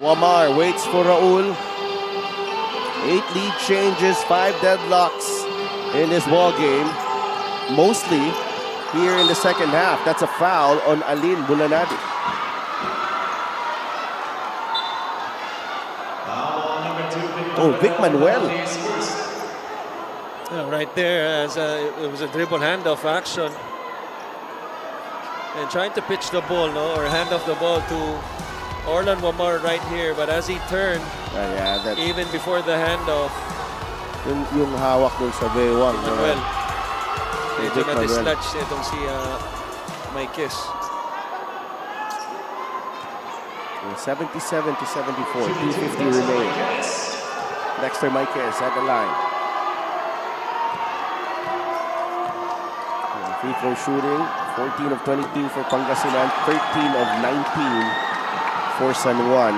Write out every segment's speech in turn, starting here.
Wamar waits for Raul. 8 lead changes, 5 deadlocks in this ball game. Mostly here in the second half. That's a foul on Alin Bulanadi. Oh, Vic Manuel. Yeah, right there, as it was a dribble handoff action. And trying to pitch the ball, no, or hand off the ball to Orlan Wamar right here. But as he turned, even before the handoff, yung hawak dun sa bewang. Manuel. Medyo na-dislodge itong si Maikis. 77 to 74, 2:50 remain. Dexter Maikis at the line. Free throw shooting, 14 of 22 for Pangasinan, 13 of 19 for San Juan.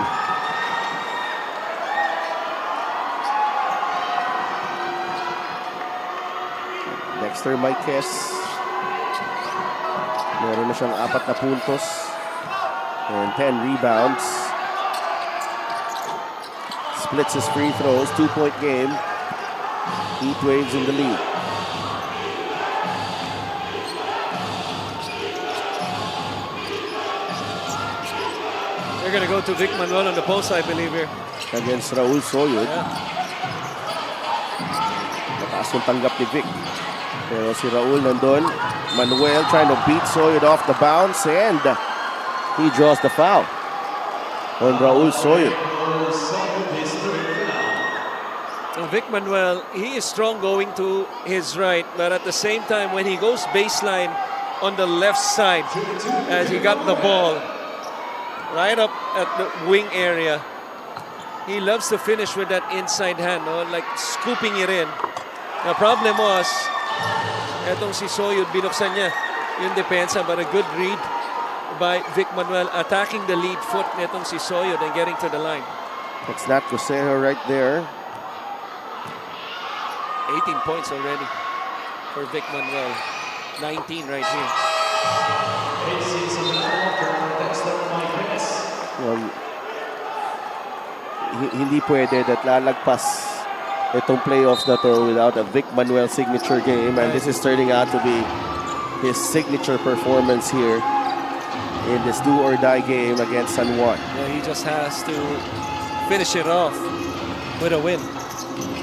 Dexter Maikis, meron na siyang 4 na puntos and 10 rebounds. Splits his free throws, 2-point game. Heat Waves in the lead. They're going to go to Vic Manuel on the post, I believe here. Against Raul Soyud. Mataas yung tanggap ni Vic. Pero si Raul nandun. Manuel trying to beat Soyud off the bounce and he draws the foul on Raul Soyud. Vic Manuel, he is strong going to his right, but at the same time, when he goes baseline on the left side, as he got the ball right up at the wing area, he loves to finish with that inside hand, no? Like scooping it in. The problem was, etong si Soyud, binuksan niya yung depensa, but a good read by Vic Manuel attacking the lead foot netong si Soyud and getting to the line. That's Nat Cosero right there. 18 points already for Vic Manuel. 19 right here. Well, hindi pwede that lalagpas itong playoffs na to without a Vic Manuel signature game, and this is turning out to be his signature performance here in this do-or-die game against San Juan. Yeah, he just has to finish it off with a win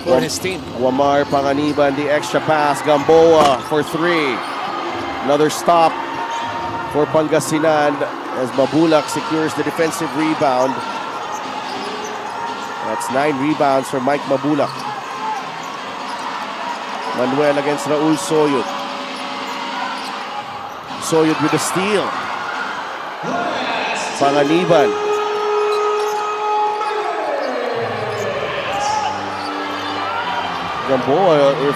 for his team. Wamar Panganiban, the extra pass. Gamboa for 3. Another stop for Pangasinan as Mabulak secures the defensive rebound. That's 9 rebounds for Mike Mabulak. Manuel against Raul Soyud. Soyud with the steal. Panganiban. Gamboa, if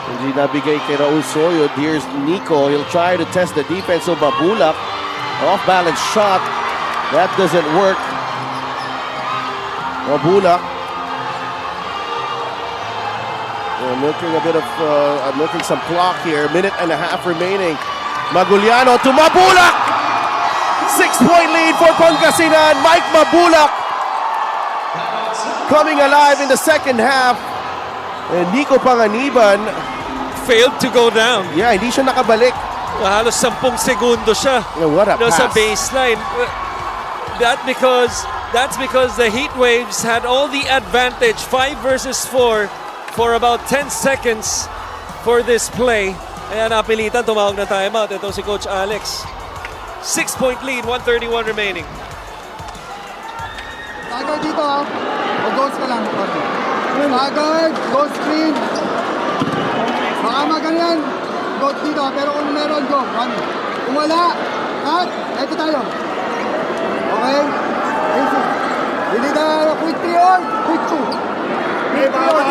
hindi nabigay kay Raul Soyud, here's Nico. He'll try to test the defense of Mabulak. Off-balance shot. That doesn't work. Mabulak. Milking a bit of, milking some clock here. 1.5 minutes remaining. Maguliano to Mabulak. 6-point lead for Pangasinan. Mike Mabulak coming alive in the second half. And Nico Panganiban failed to go down. Yeah, hindi siya nakabalik. Halos 10 segundo siya. Yeah, what a pass. Sa baseline. That's because the Heat Waves had all the advantage, 5 versus 4, for about 10 seconds for this play. Kaya napilitan, tumawag na timeout. Ito si Coach Alex. 6-point lead, 1:31 remaining. Tagay dito ha. Mag-goals ka lang. Tagay, go screen. Baka maganyan. Go dito, pero kung meron, go. Run. Kung wala, cut. Ito tayo. Okay? Easy. Hindi na quick 3 on, quick 2. Quick 3 on.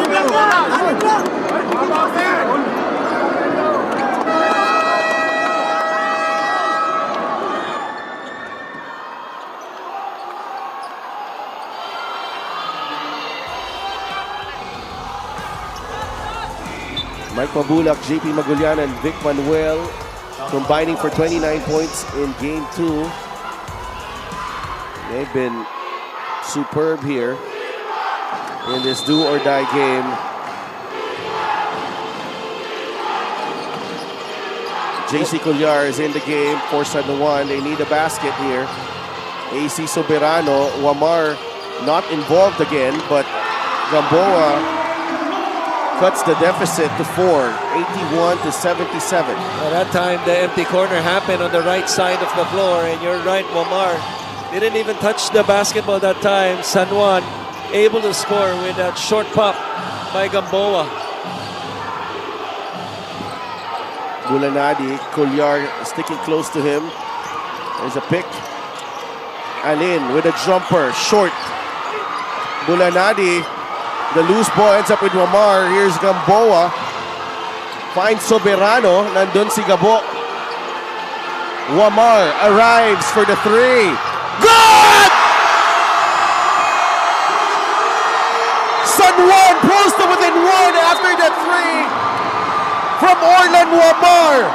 Mike Mabulak, JP Magulian, and Vic Manuel combining for 29 points in Game 2. They've been superb here in this do or die game. JC Colliar is in the game for San Juan. They need a basket here. AC Soberano, Wamar not involved again, but Gamboa cuts the deficit to 4, 81 to 77. At that time, the empty corner happened on the right side of the floor, and you're right, Wamar didn't even touch the basketball that time. San Juan able to score with that short pop by Gamboa. Bulanadi, Colliar sticking close to him. There's a pick. Alin with a jumper, short. Bulanadi, the loose ball ends up with Wamar. Here's Gamboa. Finds Soberano. Nandun si Gabo. Wamar arrives for the 3. Good! San Juan pulls to within 1 after the 3 from Orlan Wamar.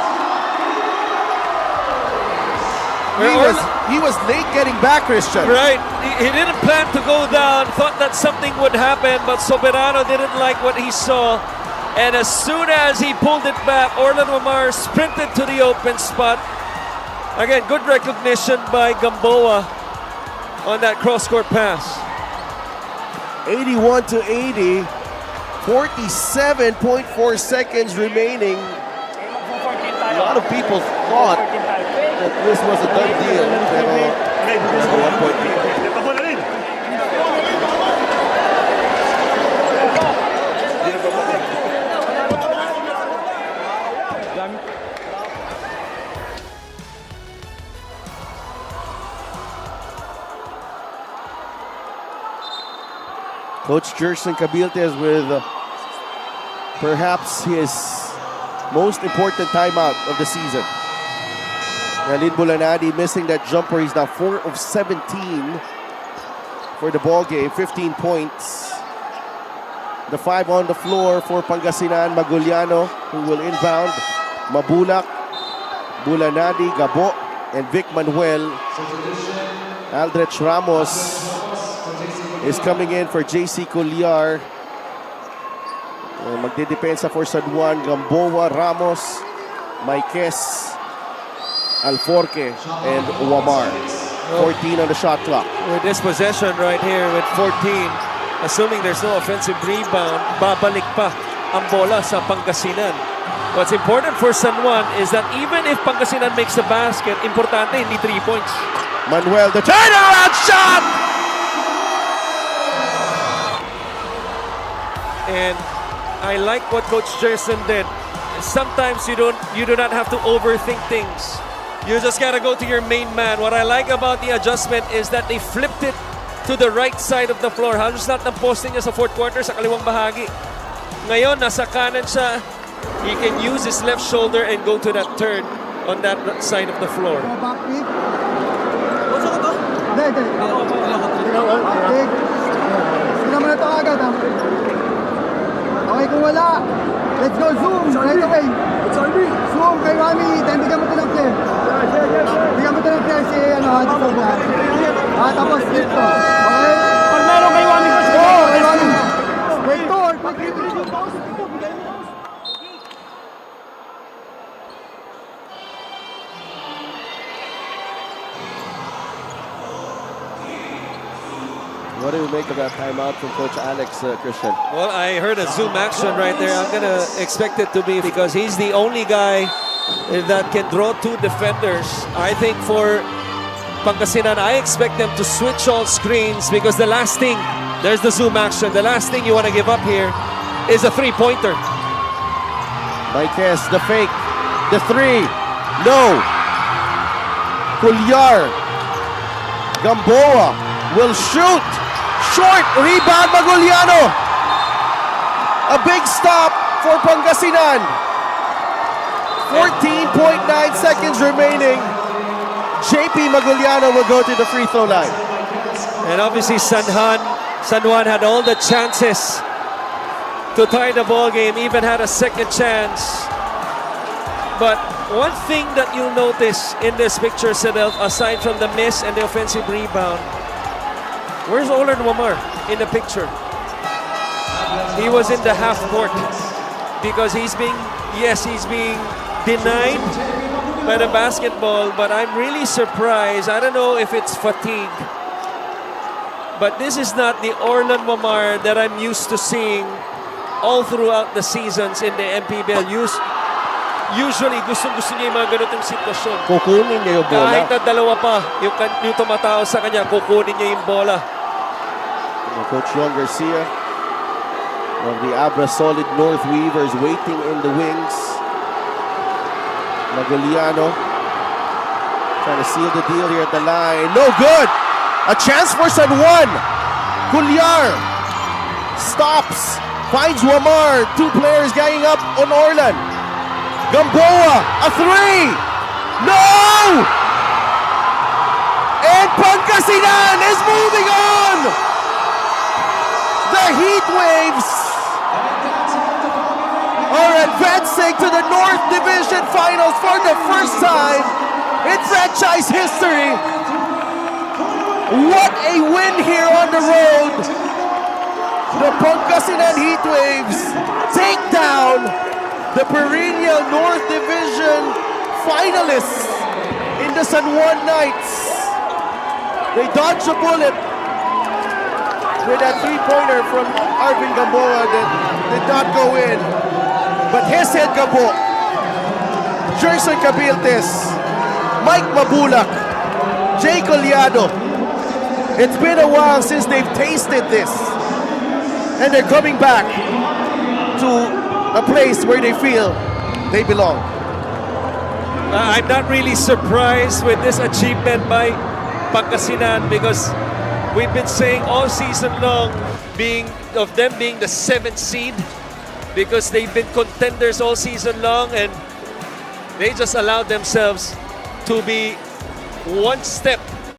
He was late getting back, Christian. Right, he didn't plan to go down, thought that something would happen, but Soberano didn't like what he saw. And as soon as he pulled it back, Orlan Wamar sprinted to the open spot. Again, good recognition by Gamboa on that cross-court pass. 81 to 80. 47.4 seconds remaining. A lot of people thought that this was a done deal. Pero there's a 1-point lead. Coach Jerson Cabiltes with perhaps his most important timeout of the season. Alin Bulanadi missing that jumper. He's now 4 of 17 for the ball game, 15 points. The 5 on the floor for Pangasinan, Maguliano, who will inbound. Mabulak, Bulanadi, Gabo, and Vic Manuel. Aldrich Ramos is coming in for JC Colliar. Magdidepensa for San Juan, Gamboa, Ramos, Maiquez, Alforque, and Wamar. 14 on the shot clock. With this possession right here with 14, assuming there's no offensive rebound, babalik pa ang bola sa Pangasinan. What's important for San Juan is that even if Pangasinan makes the basket, importante hindi 3 points. Manuel, the turnaround shot! And I like what Coach Jerson did. Sometimes you do not have to overthink things. You just gotta go to your main man. What I like about the adjustment is that they flipped it to the right side of the floor. Halos lahat ng posting niya sa fourth quarter sa kaliwang bahagi. Ngayon, nasa kanan siya. He can use his left shoulder and go to that turn on that side of the floor. Backpick. Sila mo na ito agad, ha? Okay, kung wala, let's go zoom right away. Zoom kay Rami, then bigyan mo ito ng player. Bigyan mo ito ng player si tapos dito. Okay? Pag meron kay Wami ko, kay Rami. Wait to, What do you make of that timeout from Coach Alex, Christian? Well, I heard a zoom action right there. I'm gonna expect it to be because he's the only guy that can draw 2 defenders. I think for Pangasinan, I expect them to switch all screens because the last thing, there's the zoom action. The last thing you want to give up here is a 3-pointer. Maiquez, the fake, the 3, no. Colliar, Gamboa will shoot. Short, rebound Maguliano. A big stop for Pangasinan. 14.9 seconds remaining. JP Maguliano will go to the free throw line. And obviously San Juan had all the chances to tie the ball game, even had a second chance. But one thing that you'll notice in this picture, Sedel, aside from the miss and the offensive rebound, Where's Olan Wamar in the picture? He was in the half court because he's being denied by the basketball, but I'm really surprised. I don't know if it's fatigue, but this is not the Orlan Wamar that I'm used to seeing all throughout the seasons in the MPBL. Usually, gusto niya yung mga ganitong sitwasyon. Kukunin niya yung bola. Kahit na dalawa pa, yung tumatao sa kanya, kukunin niya yung bola. Coach Juan Garcia of the Abra Solid North Weavers waiting in the wings. Magoliano trying to seal the deal here at the line. No good! A chance for San Juan. Culyar stops, finds Wamar. Two players ganging up on Orlan. Gamboa, a three! No! And Pangasinan is moving on! The Heat Waves are advancing to the North Division Finals for the first time in franchise history. What a win here on the road. The Pangasinan Heat Waves take down the perennial North Division finalists in the San Juan Knights. They dodged a bullet with that three-pointer from Arvin Gamboa that did not go in. But his head Gambo, Jerson Cabiltes, Mike Mabulak, Jay Collado. It's been a while since they've tasted this. And they're coming back to a place where they feel they belong. I'm not really surprised with this achievement by Pangasinan because we've been saying all season long of them being the 7th seed because they've been contenders all season long and they just allowed themselves to be one step